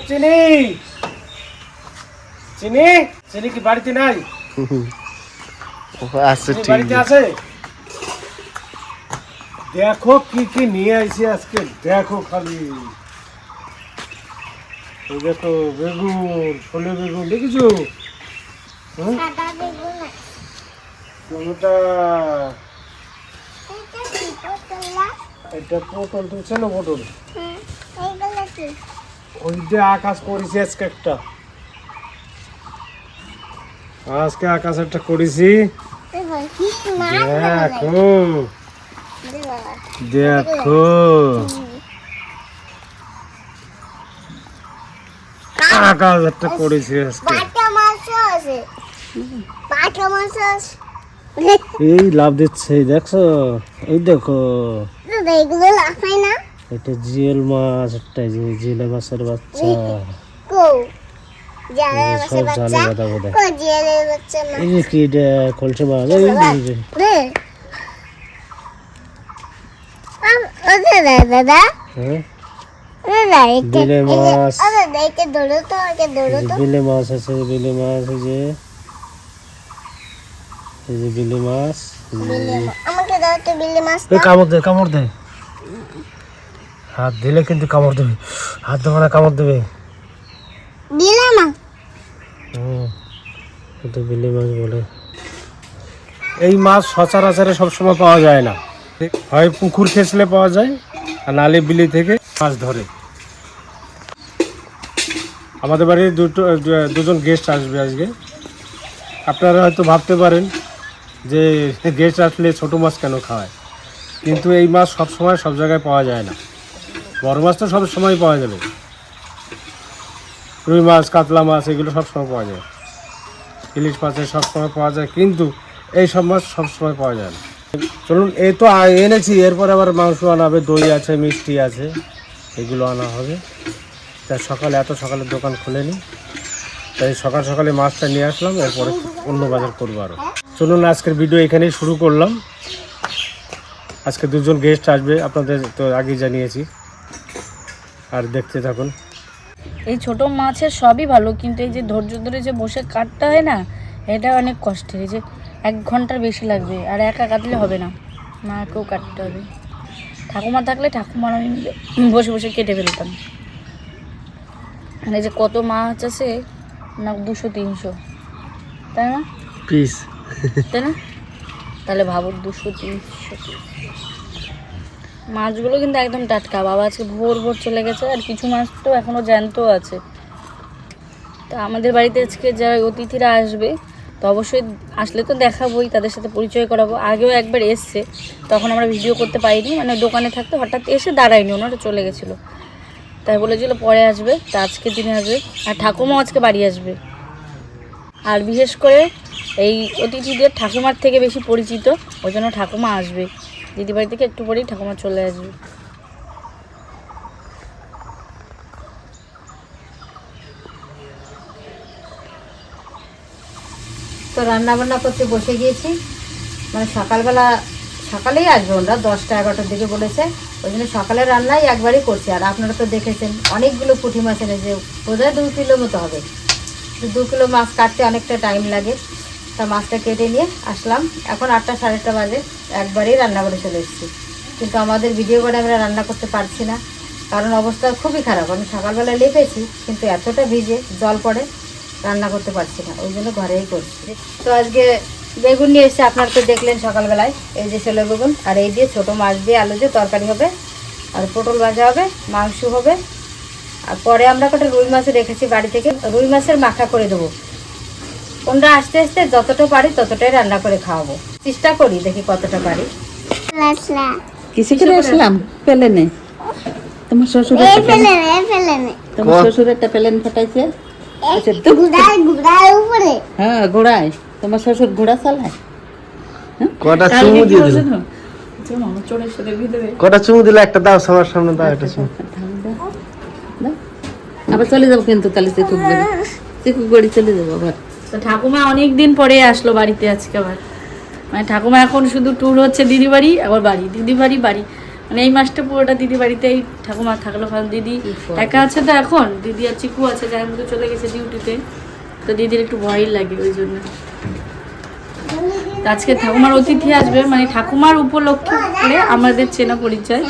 চিনি চিনি চিনি কি বাড়িতে নাই? আছে, ঠিক বাড়িতে আছে। দেখো কি কি নিয়ে আইছি আজকে, দেখো খালি। দেখো বেগুন, ফলে বেগুন দেখেছো? টমেটো, এটা পটল, তুলছে না পটল? ওই যে আকাশ করেছি আজকে একটা, আজকে আকাশ একটা করেছি। দেখো দেখো আকাশ একটা করেছি আজকে। এই লাভ দিচ্ছে, দেখছো? এই দেখো এটা জিয়েল মাছ, একটা জিয়েল মাছের বাচ্চা। সব জালে বাঁধা বোধ হয়। এই যে কি এটা কলসে মাছ, দাদা বিলে মাছ, বিলে বিলে মাছ আছে, বিলে মাছ, এই যে বিলে মাছ। আমাকে দাও তো বিলে মাছ। কামড় দে, কামড় দে, হাত দিলে কিন্তু কামড় দেবে, হাত দেবো না, কামড় দেবে। বিলে মাছ এটা বিলে মাছ বলে। এই মাছ সচরাচরে সবসময় পাওয়া যায় না, হয় পুকুর খেসলে পাওয়া যায়, আর নালে বিলি থেকে মাছ ধরে। আমাদের বাড়ির দুজন গেস্ট আসবে আজকে। আপনারা হয়তো ভাবতে পারেন যে গেস্ট আসলে ছোটো মাছ কেন খাওয়ায়, কিন্তু এই মাছ সব সময় সব জায়গায় পাওয়া যায় না। বড় মাছ তো সব সময় পাওয়া যাবে, রুই মাছ, কাতলা মাছ এগুলো সব সময় পাওয়া যায়, ইলিশ মাছ সব সময় পাওয়া যায়, কিন্তু এই সব মাছ সব সময় পাওয়া যায় না। চলুন, এই তো এনেছি, এরপর আবার মাংস আনা হবে, দই আছে, মিষ্টি আছে, এগুলো আনা হবে। তাই সকালে, এত সকালে দোকান খোলেনি, তাই সকাল সকালে মাছটা নিয়ে আসলাম, এরপরে অন্য বাজার করবো আরও। চলুন, আজকের ভিডিও এখানেই শুরু করলাম। আজকে দুজন গেস্ট আসবে, আপনাদের তো আগেই জানিয়েছি, আর দেখতে থাকুন। এই ছোট মাছের সবই ভালো, কিন্তু এই যে ধৈর্য ধরে যে বসে কাটতে হয় না, এটা অনেক কষ্টের। এই যে 1 ঘন্টার বেশি লাগবে, আর একা কাটলে হবে না, মাকেও কাটতে হবে। ঠাকুমা থাকলে ঠাকুমার আমি মিলে বসে বসে কেটে ফেলতাম। এই যে কত মাছ আছে না, 200-300, তাই না পিস, তাই না? তাহলে ভাবো 200-300 পিস। মাছগুলো কিন্তু একদম টাটকা। বাবা আজকে ভোর ভোর চলে গেছে, আর কিছু মাছ তো এখনও জ্যান্ত আছে। তা আমাদের বাড়িতে আজকে যারা অতিথিরা আসবে, তো অবশ্যই আসলে তো দেখাবোই, তাদের সাথে পরিচয় করাবো। আগেও একবার এসছে, তখন আমরা ভিডিও করতে পারিনি, মানে দোকানে থাকতে হঠাৎ এসে দাঁড়ায়নি, ওনারা চলে গেছিলো, তাই বলেছিল পরে আসবে। তা আজকে দিনে আসবে, আর ঠাকুমাও আজকে বাড়ি আসবে। আর বিশেষ করে এই অতিথিদের ঠাকুমার থেকে বেশি পরিচিত, ওই জন্য ঠাকুমা আসবে। দিদিবাড়ি থেকে একটু পরেই ঠাকুমা চলে আসবে। তো রান্না বান্না করতে বসে গিয়েছি, মানে সকালেই আসবে ওরা, 10টা-11টার দিকে বলেছে, ওই জন্য সকালের রান্নাই একবারই করছি। আর আপনারা তো দেখেছেন অনেকগুলো পুঁটি মাছ এনেছে, বোধহয় 2 কিলো মতো হবে। 2 কিলো মাছ কাটতে অনেকটা টাইম লাগে। তা মাছটা কেটে নিয়ে আসলাম, এখন 8টা-8:30 বাজে, একবারেই রান্না করে চলে এসেছি। কিন্তু আমাদের ভিডিও করে আমরা রান্না করতে পারছি না, কারণ অবস্থা খুবই খারাপ। আমি সকালবেলা লেপেছি, কিন্তু এতটা ভিজে জল পড়ে রান্না করতে পারছি না, ওই জন্য ঘরেই করছি। তো আজকে বেগুন নিয়ে এসে, আপনারা তো দেখলেন সকালবেলায়, এই যে ছেলে বেগুন, আর এই দিয়ে ছোটো মাছ দিয়ে আলু দিয়ে তরকারি হবে, আর পটল ভাজা হবে, মাংস হবে। আর পরে আমরা কটা রুই মাছ রেখেছি বাড়ি থেকে, রুই মাছের মাখা করে দেবো। ওরা আস্তে আস্তে যতটা পারি ততটাই রান্না করে খাওয়াবো, চেষ্টা করি, দেখি কতটা পারি। কিসে করে আসলাম? প্লেনে। তোমার শ্বশুর তোমার শ্বশুর একটা প্লেন ফাটাইছে। হ্যাঁ, ঘোড়ায়। তোমার শ্বশুর ঘোড়া চালায়। কটা চুমু দিয়ে দিল, কটা চুমু দিলে, একটা দাও সবার সামনে, দাও একটা চুমু। আবার চলে যাবো কিন্তু, তাহলে চিকুক বাড়ি চলে যাবো আবার। তো ঠাকুমা অনেকদিন পরে আসলো বাড়িতে আজকে আবার, মানে ঠাকুমা এখন শুধু ট্যুর হচ্ছে দিদি বাড়ি, আবার বাড়ি, দিদি বাড়ি, বাড়ি, মানে এই মাসটা পুরোটা দিদি বাড়িতেই ঠাকুমা থাকলো, কারণ দিদি একা আছে তো এখন, দিদি আর চিকু আছে, যার মধ্যে চলে গেছে ডিউটিতে, তো দিদির একটু ভয়ই লাগে ওই জন্য। তো আজকে ঠাকুমার অতিথি আসবে, মানে ঠাকুমার উপলক্ষে করে আমাদের চেনা পরিচয়,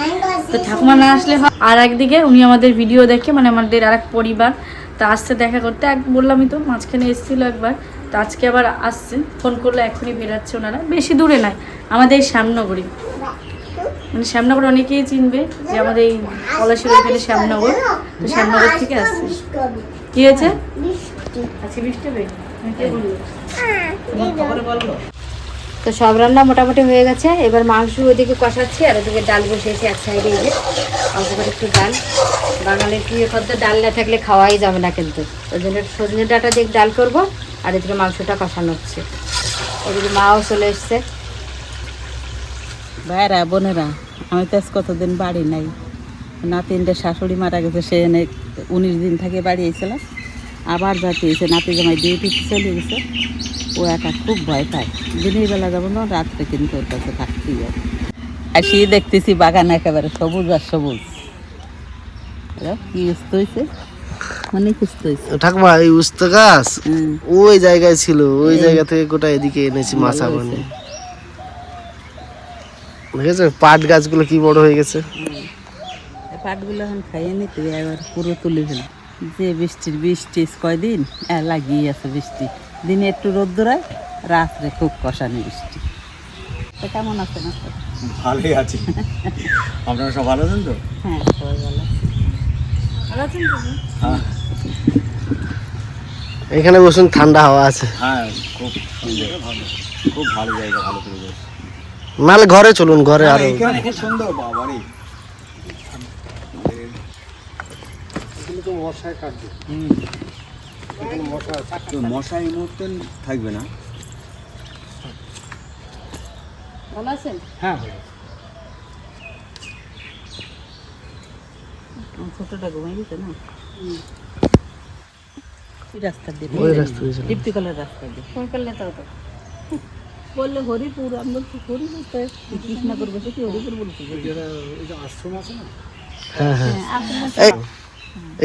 তো ঠাকুমা না আসলে হয়। আর একদিকে উনি আমাদের ভিডিও দেখে, মানে আমাদের আর এক পরিবার, তা আসছে দেখা করতে। বললামই তো মাঝখানে এসেছিলো একবার, তো আজকে আবার আসছে, ফোন করলে এখনই বেরাচ্ছে ওনারা, বেশি দূরে নয়, আমাদের এই শ্যামনগরী, মানে শ্যামনগর অনেকেই চিনবে, যে আমাদের এই পলাশীর ওইখানে শ্যামনগর, তো শ্যামনগর থেকে আসছে। কি হয়েছে আজকে বৃষ্টি হবে? কে বললো? খবরে বললো। তো সব রান্না মোটামুটি হয়ে গেছে, এবার মাংস ওইদিকে কষাচ্ছি আর ওদিকে ডাল বসিয়েছি এক সাইডে। এই যে অল্প করে একটু ডাল, বাঙালির প্রিয় খাদ্য, ডাল না থাকলে খাওয়াই যাবে না কিন্তু, ওই জন্য সজনে ডাঁটা দিয়ে ডাল করবো, আর এদিকে মাংসটা কষানো হচ্ছে। ওদিকে মাও চলে এসছে। ভাইরা বোনেরা, আমি তো আজ কতদিন বাড়ি নাই, নাতিনটা শাশুড়ি মারা গেছে, সে এনে 19 দিন থেকে বাড়ি এসেছিলাম, আবার যাতে এসে নাতি জামাই ডিউটিতে চলে গেছে, ও একা খুব ভয় পায়, দিনের বেলা যাবো না, রাত্রে কিন্তু ওর কাছে থাকতেই হবে। আসি দেখতেছি বাগান একেবারে সবুজ আর সবুজ, কি উস্ত হয়েছে, অনেক উস্ত হয়েছে। ঠাকুমা এই উস্তা গাছ ওই জায়গায় ছিল, ওই জায়গা থেকে গোটা এদিকে এনেছি মাছা বানিয়ে। দেখেছো পাট গাছগুলো কি বড় হয়ে গেছে। পাটগুলো এখন খাইয়ে নিতে এবার পুরো তুলে ফেল, যে বৃষ্টি কয়দিন লাগিয়ে আছে বৃষ্টি, দিনে একটু রোদ্দুরায়, রাত্রে খুব কষানি বৃষ্টি। তো কেমন আছেন আপনার? ভালোই আছি। আপনারা সব ভালো আছেন তো? হ্যাঁ, সবাই ভালো আছে। ভালো আছেন তো? হ্যাঁ এখানে বসুন, ঠান্ডা হাওয়া আছে। হ্যাঁ, খুব সুন্দর, ভালো, খুব ভালো জায়গা, ভালো পরিবেশ। নাহলে ঘরে চলুন, ঘরে আরো এখানে খুব সুন্দর বাবারে। তো মশায় কাটবে, মশা তো মশা এই মুহূর্তে থাকবে না। ভালো আছেন? হ্যাঁ ছোটটা ঘুমাই গেছে না, ওই রাস্তা দিয়ে, ওই রাস্তা দিয়ে চলুন। দীপ্তিকলার রাস্তা দিয়ে ফোন করলে তো হতো। বললে হরিপুর, আমরা তো হরিপুর, কৃষ্ণনগর বসে কি হরিপুর বলছি। আশ্রম আছে না, হ্যাঁ হ্যাঁ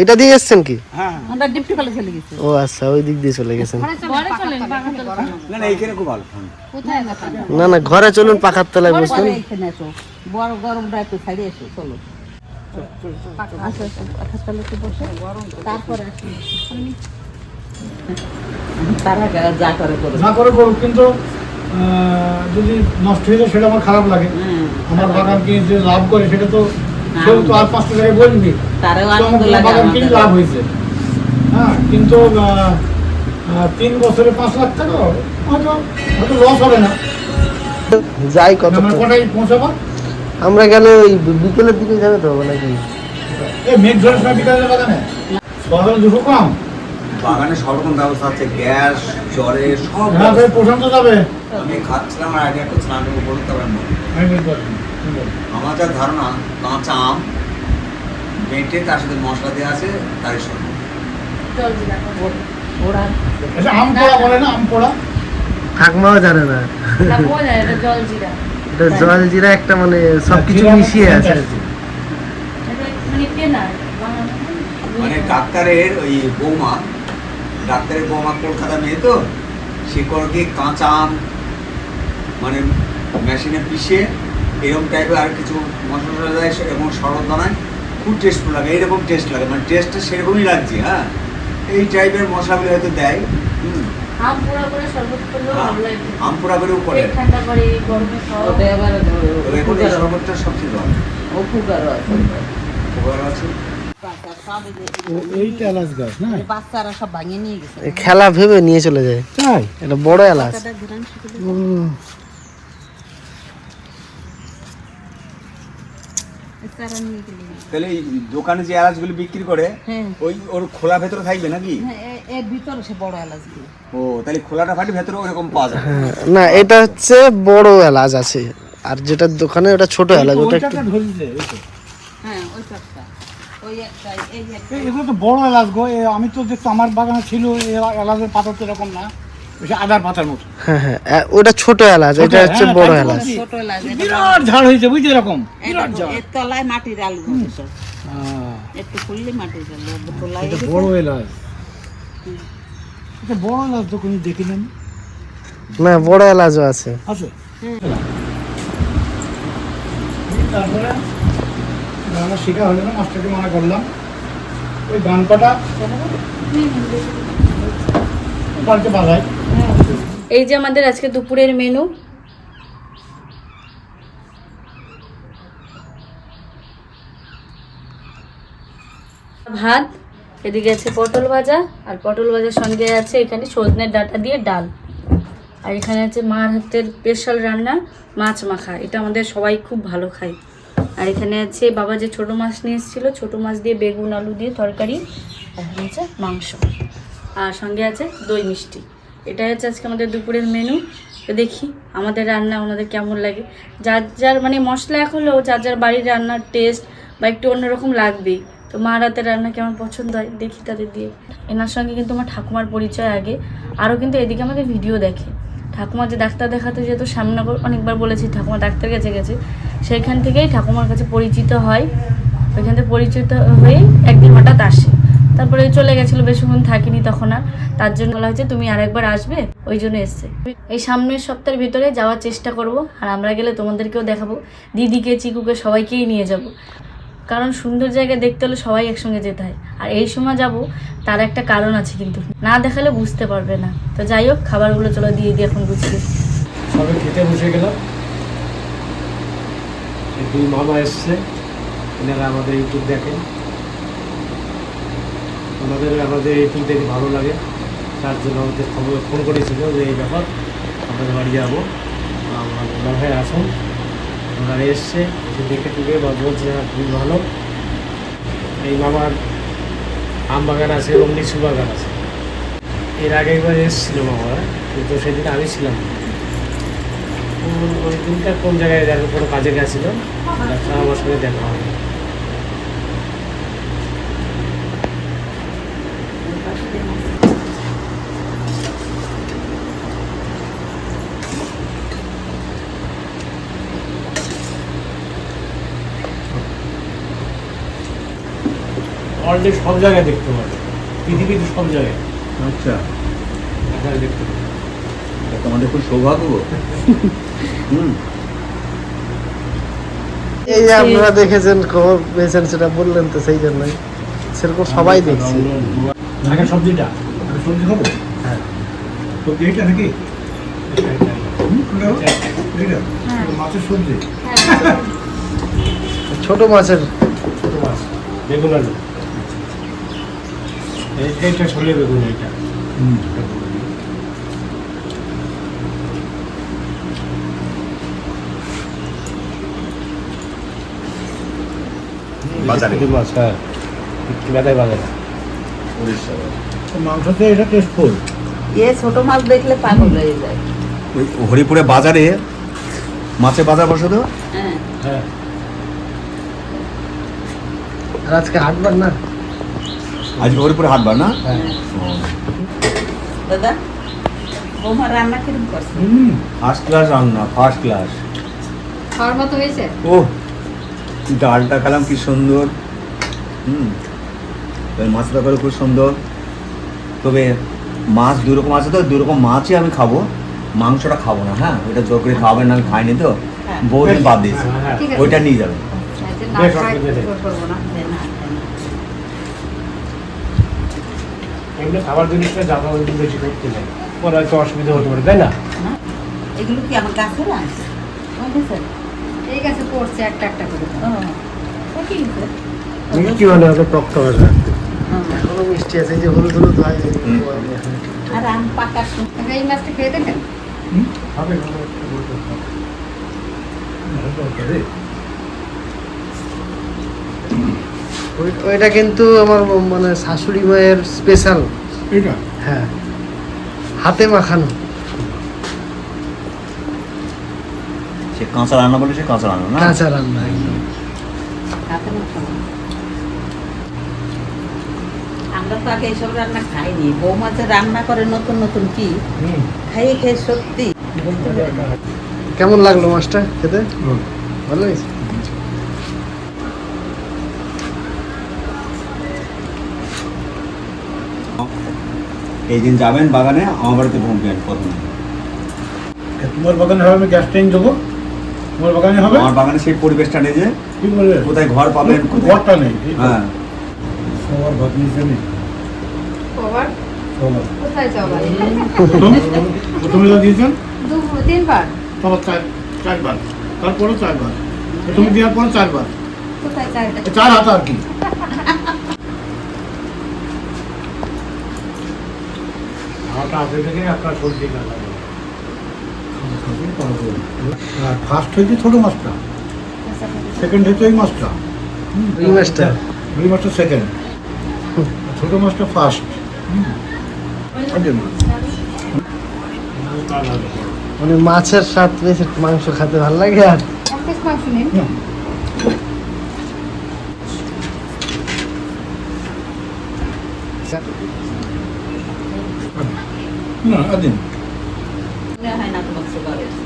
এটা দিয়ে এসছেন কি? হ্যাঁ আমরা দীপ্তিকলা চলে গেছি। ও আচ্ছা, ওই দিক দিয়ে চলে গেছেন। ঘরে চলেন, বাগান চলেন। না না, এইখানে খুব ভালো ঠান্ডা। কোথায় বাগান? না না, ঘরে চলুন, পাখার তলায় বসুন। এখানে এসো, বড় গরমটা একটু ছাড়িয়ে এসো, চলো আসো আসো, পাখার তলে একটু বসে তারপরে আসি, তারা যা করে করো। না করে করুক, কিন্তু যদি নষ্ট হয়ে যায় সেটা আমার খারাপ লাগে। আমার বাগান কিনে যে লাভ করে সেটা তো সেও তো আর 5 টাকায় বলবি, তারাও তো আনন্দ আমার লাগে, বাগান আমাদের কিনে লাভ হয়েছে। হ্যাঁ, কিন্তু 3 বছরে 5 লাখ টাকা হয়তো হয়তো লস হবে না। যাই কত আমরা কটাই পৌঁছাবো? আমরা গেলে ওই বিকেলের দিকে যাবে তো নাকি? এই মেঘ ঝড়ের সময় বিকালে বাগানে সকালে দুশো কম। বাগানে সব রকম ব্যবস্থা আছে, গ্যাস, জলে সব হ্যাঁ, ব্যবস্থা। প্রশান্ত যাবে। আমি খাচ্ছিলাম আর আইডিয়া করছিলাম, আমি বলতে পারবো না। আমি বলতে পারবো না। আমার যা ধারণা, কাঁচা আম বেটে তার সাথে মশলা দেওয়া আছে, তারই সঙ্গে জল দিলা। ওরা আচ্ছা, আম পোড়া বলে না, আম পোড়া ঠাকুমাও জানে না, না বোঝা যায়, এটা জল জিরা। এটা জল জিরা একটা মানে সবকিছু জিরা মিশিয়ে আছে। আছে। এটা মানে কেনা বানানো। মানে ডাক্তারের ওই বৌমা, ডাক্তারের বৌমা কলকাতা মেয়ে তো, সে করকে কাঁচা আম মানে মেশিনে পিষে এরকম টাইপের আর কিছু মশলা দেয় এবং শরৎ বানায়, খুব টেস্টফুল লাগে, এইরকম টেস্ট লাগে, মানে টেস্টটা সেরকমই লাগছে। হ্যাঁ, এই টাইপের মশলাগুলো হয়তো দেয়। আম পোড়া করে শরবত করলেও ভালো লাগে। আম পোড়া করেও করে, পেট ঠান্ডা করে এই গরমে খাওয়া। ওটা আবার তবে এখন এই শরবতটা সবচেয়ে ভালো। উপকারও আছে, উপকার আছে। এইটা এলাচ গাছ না, বাচ্চারা সব ভাঙিয়ে নিয়ে গেছে। এই খেলা ভেবে নিয়ে চলে যায়, তাই এটা বড় এলাচ। তাহলে এই দোকানে যে এলাচগুলো বিক্রি করে, ওই ওর খোলা ভেতরে থাকবে নাকি? এর ভিতরে সে বড় এলাচ দিয়ে। ও, তাহলে খোলাটা ফাটি ভেতরে ওরকম পাওয়া যায়। হ্যাঁ, না এটা হচ্ছে বড় এলাচ আছে, আর যেটা দোকানে ওটা ছোট এলাচ, ওটা একটু ধরেছে এই তো। হ্যাঁ, ওই পাঁচটা, ওই একটা, এই একটা। এগুলো তো বড় এলাচ গো, আমি তো দেখছি আমার বাগানে ছিল, এলাচের পাতা তো এরকম না। ওই আদার পাতার মতো। হ্যাঁ হ্যাঁ ওটা ছোট এলাচ, এটা হচ্ছে হ্যাঁ, বড় তাই তো এলাচ। বলছি। ছোট এলাচ, এটা বিরাট ঝাড় হয়েছে বুঝছি, এরকম বিরাট ঝাড়। এর তলায় মাটির আলু হয়েছে। হ্যাঁ, একটু খুললে মাটির আলু তোলায় এটা বড় এলাচ। এটা বড় এলাচ তো কোনো দেখি না আমি। না বড় এলাচও আছে। আছে। তারপরে রান্না শেখা হলো না, মাস্টারকে মানা করলাম ওই গান কটা বাড়িতে বাজায়। এই যে আমাদের আজকে দুপুরের মেনু। ভাত, এদিকে আছে পটল ভাজা, আর পটল ভাজার সঙ্গে আছে এখানে সজনের ডাঁটা দিয়ে ডাল, আর এখানে আছে মার হাতের স্পেশাল রান্না মাছ মাখা, এটা আমাদের সবাই খুব ভালো খায়। আর এখানে আছে বাবা যে ছোটো মাছ নিয়ে এসেছিলো, ছোটো মাছ দিয়ে বেগুন আলু দিয়ে তরকারি, আর এখানে আছে মাংস, আর সঙ্গে আছে দই মিষ্টি। এটাই হচ্ছে আজকে আমাদের দুপুরের মেনু। তো দেখি আমাদের রান্না ওনাদের কেমন লাগে। যার যার মানে মশলা এক হলেও যার যার বাড়ির রান্নার টেস্ট বা একটু অন্যরকম লাগবেই। তো মা রাতের রান্না কেমন পছন্দ হয় দেখি তাদের দিয়ে। এনার সঙ্গে কিন্তু আমার ঠাকুমার পরিচয় আগে, আরও কিন্তু এদিকে আমাদের ভিডিও দেখে। ঠাকুমা যে ডাক্তার দেখাতে যেহেতু সামনগর অনেকবার বলেছি ঠাকুমা ডাক্তার কাছে গেছে, সেইখান থেকেই ঠাকুমার কাছে পরিচিত হয়। ওইখান থেকে পরিচিত হয়েই একদিন হঠাৎ আসে, তারপরে চলে গেছিলো, বেশিক্ষণ থাকিনি তখন আর। তার জন্য বলা হয়েছে তুমি আরেকবার আসবে, ওই জন্য এসছে। এই সামনের সপ্তাহের ভিতরে যাওয়ার চেষ্টা করব, আর আমরা গেলে তোমাদেরকেও দেখাবো, দিদিকে চিকুকে সবাইকেই নিয়ে যাব। কারণ সুন্দর জায়গা দেখতে হলে সবাই একসঙ্গে যেতে হয়, আর এই সময় যাব তার একটা কারণ আছে, কিন্তু না দেখালে বুঝতে পারবে না। তো যাই হোক, খাবারগুলো চলো দিয়ে দিই এখন বুঝতে। সবাই খেতে বসে গেলাম। এই দুই মামা এসছে, এনারা আমাদের ইউটিউব দেখেন, আমাদের ইউটিউব দেখে ভালো লাগে, তার জন্য আমাদের ফোন করেছিল যে এই ব্যাপার আমাদের বাড়ি যাবো, আমার ভাই আসুন। ওনারা এসছে, এসে দেখে টুকে বা বলছে খুবই ভালো। এই মামার আম বাগান আছে এবং লিচু বাগান আছে। এর আগে একবার এসেছিল মামারা, কিন্তু সেদিন আমি ছিলাম না। ওই দিনটা কোন জায়গায় যার কোনো কাজে গেছিলাম, ডাক্তার আমার সঙ্গে দেখা হয়। অলরেডি সব জায়গায় দেখতে পাবে, পৃথিবীতে সব জায়গায় আচ্ছা, এখানে দেখতে পাবে। এটা তোমাদের খুব সৌভাগ্য। এই যে আপনারা দেখেছেন, খবর পেয়েছেন, সেটা বললেন তো, সেই জন্যই সেরকম সবাই দেখছি। আগে সবজিটা, আগে সবজি খাবো। হ্যাঁ, সবজি এইটা নাকি? এইটা মাছের সবজি। ছোট মাছের ছোটো মাছ, বেগুন আলু, এইটা ছোলে বেগুন, এইটা বাজারে পুকুর মাছ, হ্যাঁ, মেদায় বাজারে। মাংসতে এটা টেস্টফুল। ছোট মাছ দেখলে পাগল হয়ে যায়। ওই হরিপুরে বাজারে মাছের বাজার বসে তো। হ্যাঁ, হ্যাঁ, আর আজকে হাটবার না, আজকে হরিপুরে হাটবার না? হ্যাঁ। দাদা বৌমার রান্না কিরকম করছে? ফার্স্ট ক্লাস রান্না, ফার্স্ট ক্লাস। খাওয়ার মতো হয়েছে? ও, ডালটা খেলাম কি সুন্দর। মাছটা করে খুব সুন্দর। তবে মাছ দুই রকম আছে, তো দুই রকম মাছই আমি খাবো, মাংসটা খাবো না। হ্যাঁ, ওইটা জোর করে খাওয়াবেন না, আমি খাইনি তো, বউদিন বাদ দিয়েছি, হ্যাঁ, ঠিক আছে। ওইটা নিয়ে যাবেন। না বেশ, খাই অসুবিধা নেই। করবো না। এমনি খাবার জিনিসটা জামা বেশি করতে নেই, পরে হয়তো অসুবিধা হতে পারে, তাই না? এগুলো কি আমার গাছের আম? বুঝেছেন? ঠিক আছে, পড়ছে একটা একটা করে। ঠিক আছে। মিষ্টি মানে হবে টকটা হবে। এখনো মিষ্টি আছে, এই যে হলুদ হলুদ হয়। আর আম পাকার সময় এই মাছটা খেয়ে দেখেন। হবে, ওইটা কিন্তু আমার মানে শাশুড়ি মায়ের স্পেশাল। এইটা হ্যাঁ, হাতে মাখানো। সে কাঁচা রান্না বলে, সে কাঁচা রান্না না। কাঁচা রান্না একদম। হাতে মাখানো। আম আমরা তো আগে এইসব রান্না খাইনি। বৌমা যে রান্না করে নতুন নতুন কি খাইয়ে খেয়ে সত্যি বলতে পারি না। কেমন লাগলো মাছটা খেতে? ভালো হয়েছে। এই দিন যাবেন বাগানে, আমার বাড়িতে পৌঁছবেন প্রথমে। তোমার বাগানে হবে, আমি গ্যাস ট্যাঙ্ক দেবো, তোমার বাগানে হবে। আমার বাগানে সেই পরিবেশটা নেই যে, কি বলবে, কোথায় ঘর পাবেন, কোথায় ঘরটা নেই। হ্যাঁ সবার ভাত নিচে নেই। কবার সবার কোথায় যাওয়া প্রথমে যা দিয়েছেন 3বার তারপর চারবার, তারপরে 4বার, প্রথমে দেওয়ার পরে 4বার, কোথায় চাইটা 4 হাত আর কি। ফার্স্ট হয়েছে ছোট মাছটা, সেকেন্ড হয়েছে এই মাছটা, রুই মাছটা রুই মাছটা সেকেন্ড, ছোট মাছটা ফার্স্ট। মানে মাছের স্বাদ পেয়েছে, মাংস খেতে ভালো লাগে। আর এক পিস মাংস নিন। না আদিন মনে হয় না তোমার সুগার হয়েছে।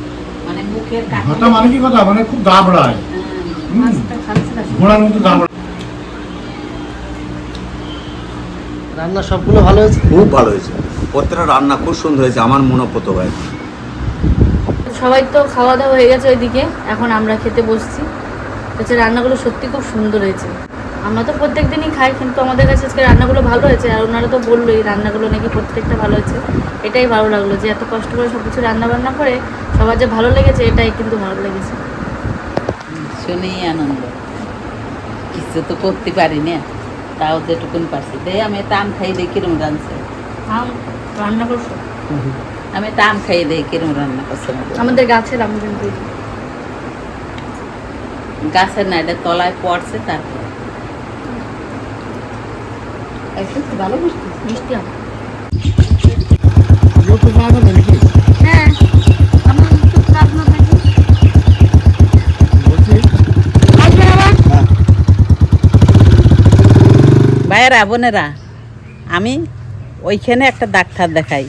মানে মুখের কাছে ভাতা মানে কি কথা, মানে খুব দাবড়ায়, মাছটা খাচ্ছে না ঘোড়ার মতো দাবড়ায়। রান্না সবগুলো ভালো হয়েছে। খুব ভালো হয়েছে, প্রত্যেকটা রান্না খুব সুন্দর হয়েছে, আমার মনোপত হয়। সবাই তো খাওয়া দাওয়া হয়ে গেছে ওইদিকে, এখন আমরা খেতে বসছি। হচ্ছে রান্নাগুলো সত্যি খুব সুন্দর হয়েছে। আমরা তো প্রত্যেক দিনই খাই, কিন্তু আমাদের কাছে আজকে রান্নাগুলো ভালো হয়েছে। আর ওনারা তো বললো এই রান্নাগুলো নাকি প্রত্যেকটা ভালো হয়েছে। এটাই ভালো লাগলো যে এত কষ্ট করে সব কিছু রান্নাবান্না করে সবার যে ভালো লেগেছে, এটাই কিন্তু ভালো লেগেছে। শুনেই আনন্দ। কিছু তো করতে পারি না, তাও যেটুকুন পারছি। দেয় আমি একটা আম খাই দিই কিরম রাঁধছে। আম রান্না করছো? আমি একটা আম খাই দিই কিরম রান্না করছে। আমাদের গাছের আম কিন্তু গাছের না, এটা তলায় পড়ছে। তারপর ভালো মিষ্টি মিষ্টি আম। হ্যাঁ, আমি একটু খারাপ না থাকি। ভাইয়েরা বোনেরা, আমি ওইখানে একটা ডাক্তার দেখাই,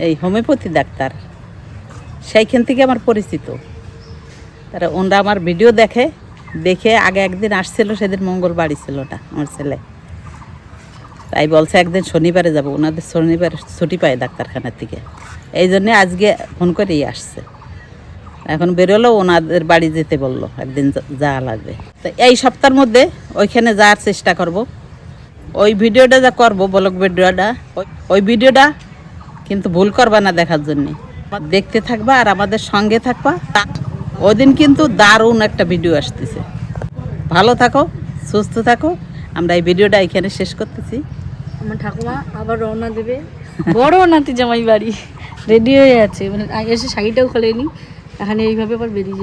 এই হোমিওপ্যাথি ডাক্তার। সেইখান থেকে আমার পরিচিত। তারা ওনারা আমার ভিডিও দেখে আগে একদিন আসছিল, সেদিন মঙ্গলবারই ছিল না আমার ছেলে। তাই বলছে একদিন শনিবারে যাব, ওনাদের শনিবারে ছুটি পায় ডাক্তারখানার থেকে। এই জন্যে আজকে ফোন করেই আসছে। এখন বেরোলো, ওনাদের বাড়ি যেতে বললো, একদিন যাওয়া লাগবে। তো এই সপ্তাহের মধ্যে ওইখানে যাওয়ার চেষ্টা করব। ওই ভিডিওটা যা করবো, ব্লগ ভিডিওটা, ওই ভিডিওটা কিন্তু ভুল করবা না দেখার জন্যে। দেখতে থাকবা আর আমাদের সঙ্গে থাকবা। ওই দিন কিন্তু দারুণ একটা ভিডিও আসতেছে। ভালো থাকো, সুস্থ থাকো। আমরা এই ভিডিওটা এখানে শেষ করতেছি। আমার ঠাকুমা আবার রওনা দেবে বড় নাতি জামাই বাড়ি, রেডি হয়ে আছে। মানে এসে শাড়িটাও খোলেনি, এখানে এইভাবে আবার বেরিয়ে যাবে।